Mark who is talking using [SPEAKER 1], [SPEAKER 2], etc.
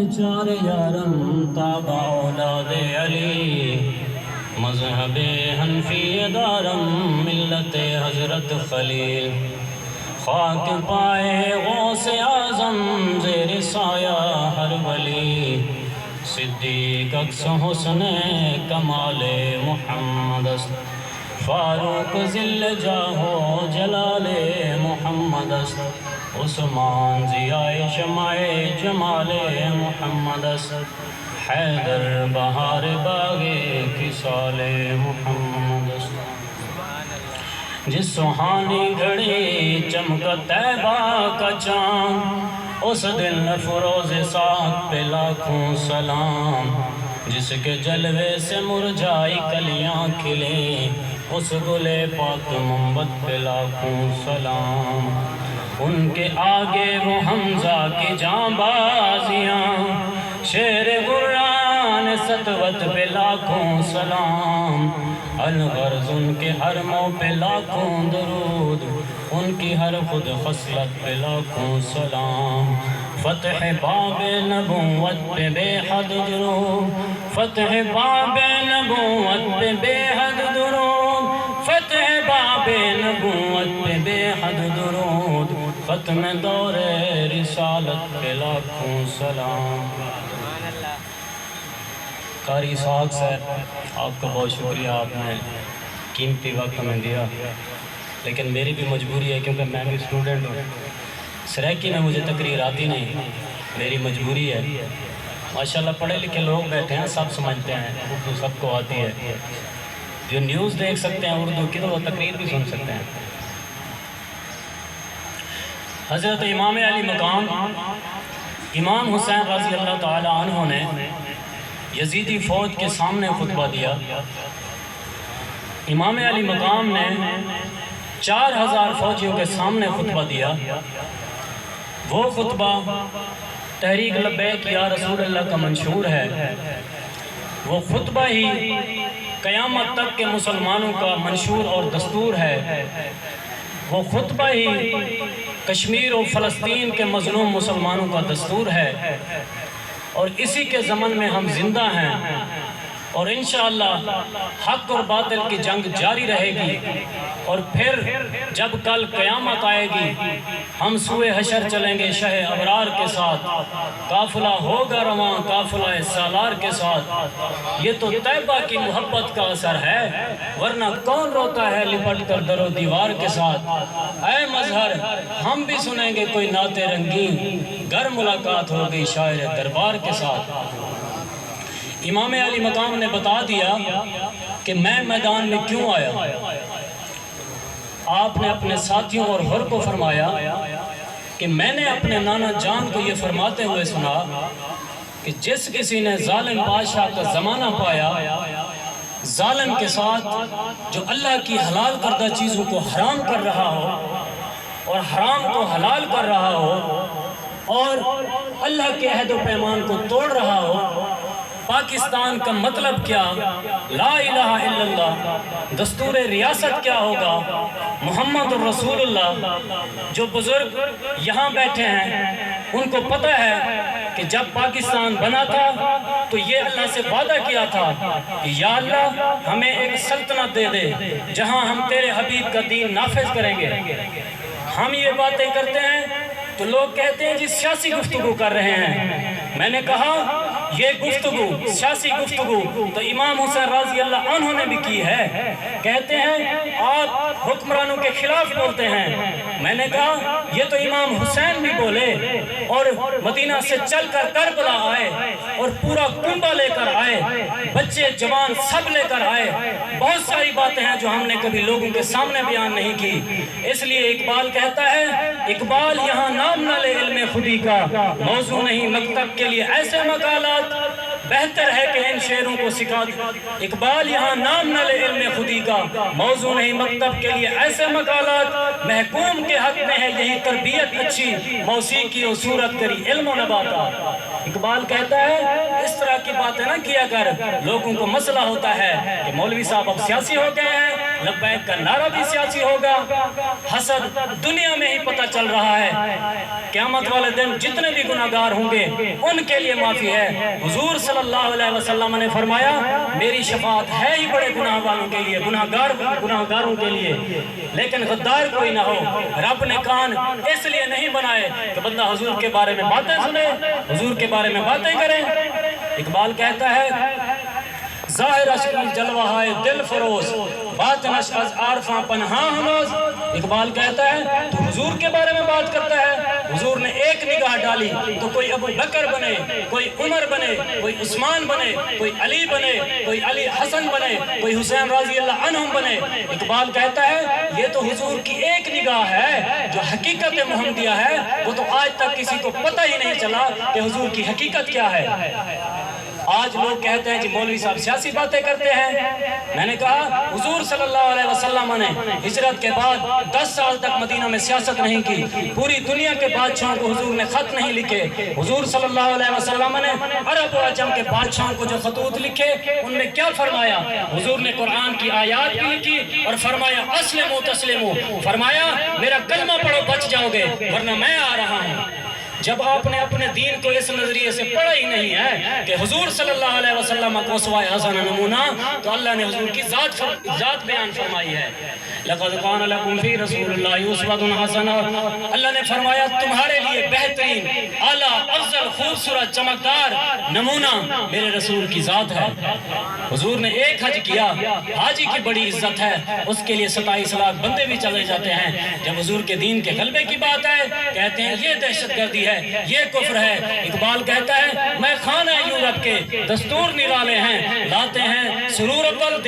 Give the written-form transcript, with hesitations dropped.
[SPEAKER 1] چار یارم تابع اولاد علی مذہب حنفی دارم ملت حضرت خلیل خاک پائے غوث اعظم زیر سایہ ہر ولی صدیق اکس حسن کمال محمد است فاروق ذل جاہو جلال محمد است عثمان ضیاء شمع جمال محمد است حیدر بہار باغ کسال محمد است جس سہانی گھڑی چمکا طیبہ کا چاند اس دل فروز ساتھ پہ لاکھوں سلام جس کے جلوے سے مرجائی کلیاں کھلیں اس گل پاک منبت پہ لاکھوں سلام ان کے آگے وہ حمزہ کی جاں بازیاں شیر غران سطوت پہ لاکھوں سلام الغرض ان کے حرموں پہ لاکھوں درود ان کی ہر خود خصلت پہ لاکھوں سلام فتح باب نبوت پہ بے حد درود فتح باب نبوت پہ بے حد درود فتح باب نبوت پہ بے حد درود ختم دور رسالت پہ لاکھوں سلام قاری اسحاق صاحب آپ کا بہت شکریہ آپ نے قیمتی وقت ہمیں دیا لیکن میری بھی مجبوری ہے کیونکہ میں بھی اسٹوڈنٹ ہوں سریکی میں مجھے تقریر آتی نہیں میری مجبوری ہے ماشاءاللہ پڑھے لکھے لوگ بیٹھے ہیں سب سمجھتے ہیں اردو سب کو آتی ہے جو نیوز دیکھ سکتے ہیں اردو کی تو وہ تقریر بھی سن سکتے ہیں حضرت امام علی مقام امام حسین رضی اللہ تعالی عنہ نے یزیدی فوج کے سامنے خطبہ دیا امام علی مقام نے 4000 فوجیوں کے سامنے خطبہ دیا وہ خطبہ تحریک لبیک یا رسول اللہ کا منشور ہے وہ خطبہ ہی قیامت تک کے مسلمانوں کا منشور اور دستور ہے وہ خطبہ ہی کشمیر و فلسطین کے مظلوم مسلمانوں کا دستور ہے اور اسی کے زمن میں ہم زندہ ہیں اور انشاءاللہ حق اور باطل کی جنگ جاری رہے گی اور پھر جب کل قیامت آئے گی ہم سوئے حشر چلیں گے شہ ابرار کے ساتھ قافلہ ہوگا رواں قافلہ سالار کے ساتھ یہ تو طیبہ کی محبت کا اثر ہے ورنہ کون روتا ہے لپٹ کر در و دیوار کے ساتھ اے مظہر ہم بھی سنیں گے کوئی نعت رنگین گر ملاقات ہو گئی شاعر دربار کے ساتھ امام علی مقام نے بتا دیا کہ میں میدان میں کیوں آیا آپ نے اپنے ساتھیوں اور حر کو فرمایا کہ میں نے اپنے نانا جان کو یہ فرماتے ہوئے سنا کہ جس کسی نے ظالم بادشاہ کا زمانہ پایا ظالم کے ساتھ جو اللہ کی حلال کردہ چیزوں کو حرام کر رہا ہو اور حرام کو حلال کر رہا ہو اور اللہ کے عہد و پیمان کو توڑ رہا ہو پاکستان کا مطلب کیا لا الہ الا اللہ دستور ریاست کیا ہوگا محمد رسول اللہ جو بزرگ یہاں بیٹھے ہیں ان کو پتہ ہے کہ جب پاکستان بنا تھا تو یہ اللہ سے وعدہ کیا تھا کہ یا اللہ ہمیں ایک سلطنت دے دے جہاں ہم تیرے حبیب کا دین نافذ کریں گے ہم یہ باتیں کرتے ہیں تو لوگ کہتے ہیں جی سیاسی گفتگو کر رہے ہیں میں نے کہا یہ گفتگو سیاسی گفتگو تو امام حسین رضی اللہ عنہ نے بھی کی ہے کہتے ہیں آپ حکمرانوں کے خلاف بولتے ہیں میں نے کہا یہ تو امام حسین بھی بولے اور مدینہ سے چل کر کربلا آئے اور پورا کنبہ لے کر آئے بچے جوان سب لے کر آئے بہت ساری باتیں ہیں جو ہم نے کبھی لوگوں کے سامنے بیان نہیں کی اس لیے اقبال کہتا ہے اقبال یہاں نام نہ لے علم خودی کا موضوع نہیں مکتب کے لیے ایسے مقالات بہتر ہے کہ ان شعروں کو سکھا اقبال یہاں نام نہ لے علم خودی کا موضوع نہیں مکتب کے لیے ایسے مقالات محکوم کے حق میں ہے یہی تربیت اچھی موسیقی و صورت کری علم و نباتات اقبال کہتا ہے اس طرح کی باتیں نہ کیا کر لوگوں کو مسئلہ ہوتا ہے کہ مولوی صاحب اب سیاسی ہو گئے ہیں لبیک کا نعرہ بھی سیاسی ہوگا۔ حسد دنیا میں ہی پتہ چل رہا ہے، قیامت والے دن جتنے بھی گناہگار ہوں گے ان کے لیے معافی ہے۔ حضور صلی اللہ علیہ وسلم نے فرمایا میری شفاعت ہے ہی بڑے گناہ والوں کے لیے، گناہگاروں کے لیے، لیکن غدار کوئی نہ ہو۔ رب نے کان اس لیے نہیں بنائے کہ بندہ حضور کے بارے میں باتیں سنے، حضور کے بارے میں باتیں کریں۔ اقبال کہتا ہے ظاہر اشکال جلوہ ہے دل فروز، باطن از عارفاں پنہاں ہنوز۔ اقبال کہتا ہے تو حضور کے بارے میں بات کرتا ہے، حضور نے ایک نگاہ ڈالی تو کوئی ابو بکر بنے، کوئی عمر بنے، کوئی عثمان بنے، کوئی علی بنے، کوئی علی حسن بنے، کوئی حسین رضی اللہ عنہم بنے۔ اقبال کہتا ہے یہ تو حضور کی ایک نگاہ ہے، جو حقیقت محمدیہ ہے وہ تو آج تک کسی کو پتہ ہی نہیں چلا کہ حضور کی حقیقت کیا ہے۔ آج لوگ کہتے ہیں کہ مولوی صاحب سیاسی باتیں کرتے ہیں۔ میں نے کہا حضور صلی اللہ علیہ وسلم نے ہجرت کے بعد 10 سال تک مدینہ میں سیاست نہیں کی، پوری دنیا کے بادشاہوں کو حضور نے خط نہیں لکھے۔ حضور صلی اللہ علیہ وسلم نے عرب و عجم کے بادشاہوں کو جو خطوط لکھے ان میں کیا فرمایا؟ حضور نے قرآن کی آیات بھی لکھی اور فرمایا اسلموا تسلموا، فرمایا میرا کلمہ پڑھو بچ جاؤ گے ورنہ میں آ رہا ہوں۔ جب آپ نے اپنے دین کو اس نظریے سے پڑھا ہی نہیں ہے کہ حضور صلی اللہ علیہ وسلم کو اسوہ حسنہ نمونہ، تو اللہ نے حضور کی ذات بیان فرمائی ہے۔ لَقَدْ كَانَ لَكُمْ فِي رَسُولِ اللَّهِ أُسْوَةٌ حَسَنَةٌ، اللہ نے فرمایا تمہارے لیے بہترین، اعلیٰ، افضل، خوبصورت، چمکدار نمونہ میرے رسول کی ذات ہے۔ حضور نے ایک حج کیا، حاجی کی بڑی عزت ہے، اس کے لیے 27 لاکھ بندے بھی چلے جاتے ہیں۔ جب حضور کے دین کے غلبے کی بات آئے کہتے ہیں یہ دہشت گردی ہے، یہ کفر ہے۔ اقبال کہتا ہے میں خانہ یورپ کے دستور نرالے ہیں، لاتے ہیں سرور اول